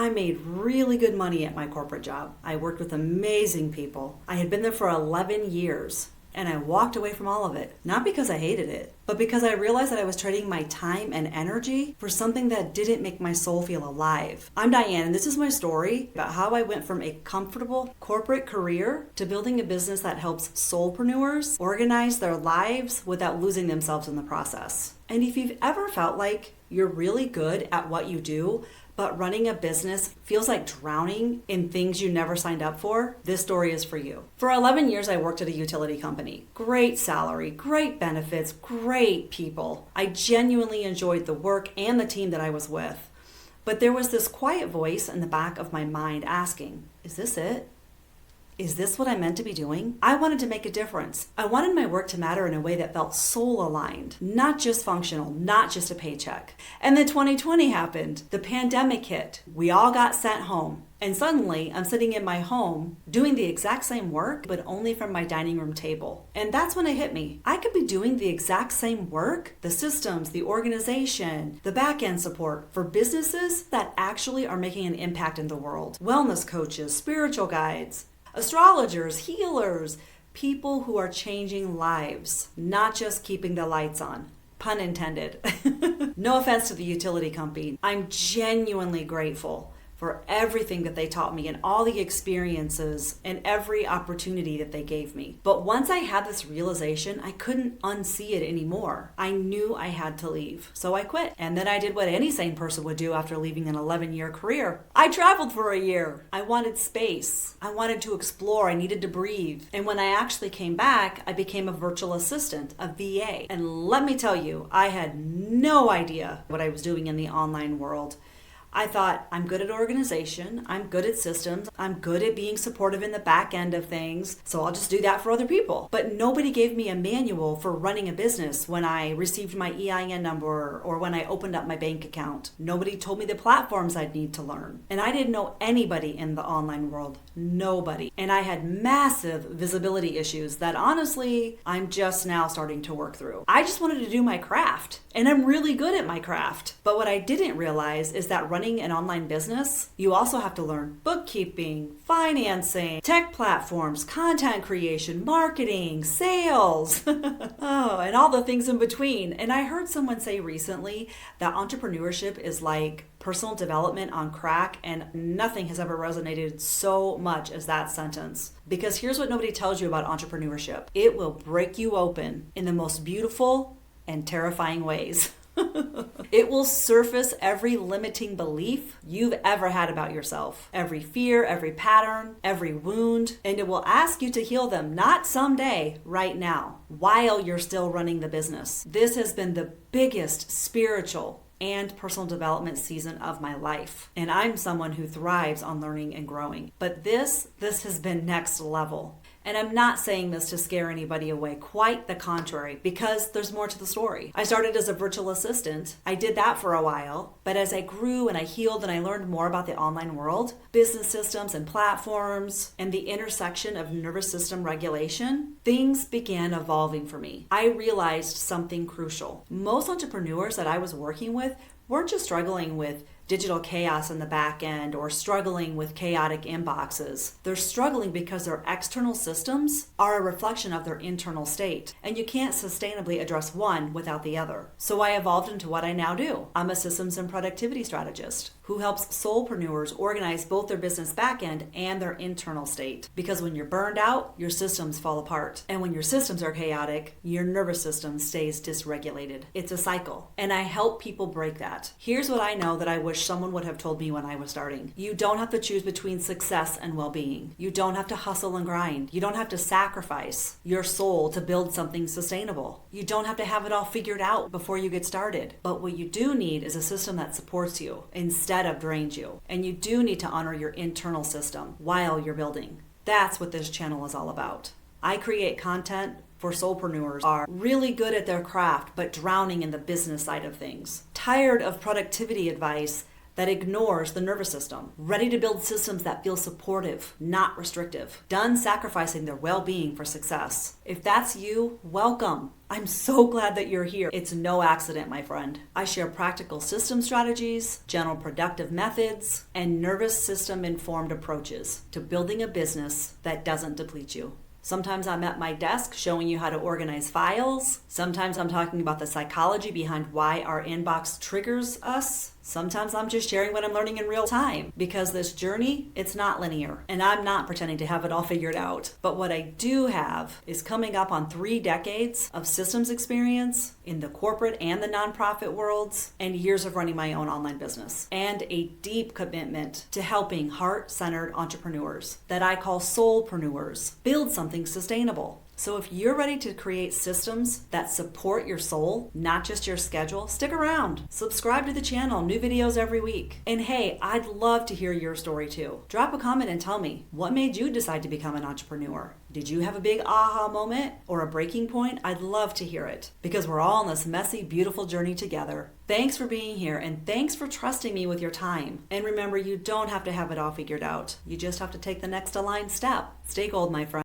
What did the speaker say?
I made really good money at my corporate job. I worked with amazing people. I had been there for 11 years. And I walked away from all of it, not because I hated it, but because I realized that I was trading my time and energy for something that didn't make my soul feel alive. I'm Diane, and this is my story about how I went from a comfortable corporate career to building a business that helps soulpreneurs organize their lives without losing themselves in the process. And if you've ever felt like you're really good at what you do, but running a business feels like drowning in things you never signed up for, this story is for you. For 11 years, I worked at a utility company. Great salary, great benefits, great people. I genuinely enjoyed the work and the team that I was with. But there was this quiet voice in the back of my mind asking, is this it? Is this what I'm meant to be doing? I wanted to make a difference. I wanted my work to matter in a way that felt soul aligned, not just functional, not just a paycheck. And then 2020 happened. The pandemic hit. We all got sent home. And suddenly I'm sitting in my home doing the exact same work, but only from my dining room table. And that's when it hit me. I could be doing the exact same work, the systems, the organization, the backend support for businesses that actually are making an impact in the world. Wellness coaches, spiritual guides, astrologers, healers, people who are changing lives, not just keeping the lights on. Pun intended. No offense to the utility company. I'm genuinely grateful for everything that they taught me and all the experiences and every opportunity that they gave me. But once I had this realization, I couldn't unsee it anymore. I knew I had to leave. So I quit. And then I did what any sane person would do after leaving an 11-year career. I traveled for a year. I wanted space. I wanted to explore. I needed to breathe. And when I actually came back, I became a virtual assistant, a VA. And let me tell you, I had no idea what I was doing in the online world. I thought, I'm good at organization, I'm good at systems, I'm good at being supportive in the back end of things, so I'll just do that for other people. But nobody gave me a manual for running a business when I received my EIN number or when I opened up my bank account. Nobody told me the platforms I'd need to learn. And I didn't know anybody in the online world. Nobody. And I had massive visibility issues that honestly, I'm just now starting to work through. I just wanted to do my craft. And I'm really good at my craft. But what I didn't realize is that running an online business, you also have to learn bookkeeping, financing, tech platforms, content creation, marketing, sales, oh, and all the things in between. And I heard someone say recently that entrepreneurship is like personal development on crack, and nothing has ever resonated so much as that sentence. Because here's what nobody tells you about entrepreneurship. It will break you open in the most beautiful and terrifying ways. It will surface every limiting belief you've ever had about yourself, every fear, every pattern, every wound, and it will ask you to heal them, not someday, right now, while you're still running the business. This has been the biggest spiritual and personal development season of my life. And I'm someone who thrives on learning and growing. But this has been next level. And I'm not saying this to scare anybody away, quite the contrary, because there's more to the story. I started as a virtual assistant. I did that for a while, but as I grew and I healed and I learned more about the online world, business systems and platforms, and the intersection of nervous system regulation, things began evolving for me. I realized something crucial. Most entrepreneurs that I was working with weren't just struggling with digital chaos in the back end or struggling with chaotic inboxes. They're struggling because their external systems are a reflection of their internal state, and you can't sustainably address one without the other. So I evolved into what I now do. I'm a Systems and Productivity Strategist who helps soulpreneurs organize both their business back end and their internal state. Because when you're burned out, your systems fall apart. And when your systems are chaotic, your nervous system stays dysregulated. It's a cycle. And I help people break that. Here's what I know that I wish someone would have told me when I was starting. You don't have to choose between success and well-being. You don't have to hustle and grind. You don't have to sacrifice your soul to build something sustainable. You don't have to have it all figured out before you get started. But what you do need is a system that supports you instead of drains you. And you do need to honor your internal system while you're building. That's what this channel is all about. I create content for soulpreneurs who are really good at their craft but drowning in the business side of things. Tired of productivity advice that ignores the nervous system, ready to build systems that feel supportive, not restrictive, done sacrificing their well-being for success. If that's you, welcome. I'm so glad that you're here. It's no accident, my friend. I share practical system strategies, general productive methods, and nervous system informed approaches to building a business that doesn't deplete you. Sometimes I'm at my desk showing you how to organize files. Sometimes I'm talking about the psychology behind why our inbox triggers us. Sometimes I'm just sharing what I'm learning in real time, because this journey, it's not linear, and I'm not pretending to have it all figured out. But what I do have is coming up on 3 decades of systems experience in the corporate and the nonprofit worlds, and years of running my own online business, and a deep commitment to helping heart-centered entrepreneurs that I call soulpreneurs build something sustainable. So if you're ready to create systems that support your soul, not just your schedule, stick around. Subscribe to the channel, new videos every week. And hey, I'd love to hear your story too. Drop a comment and tell me, what made you decide to become an entrepreneur? Did you have a big aha moment or a breaking point? I'd love to hear it, because we're all on this messy, beautiful journey together. Thanks for being here, and thanks for trusting me with your time. And remember, you don't have to have it all figured out. You just have to take the next aligned step. Stay gold, my friend.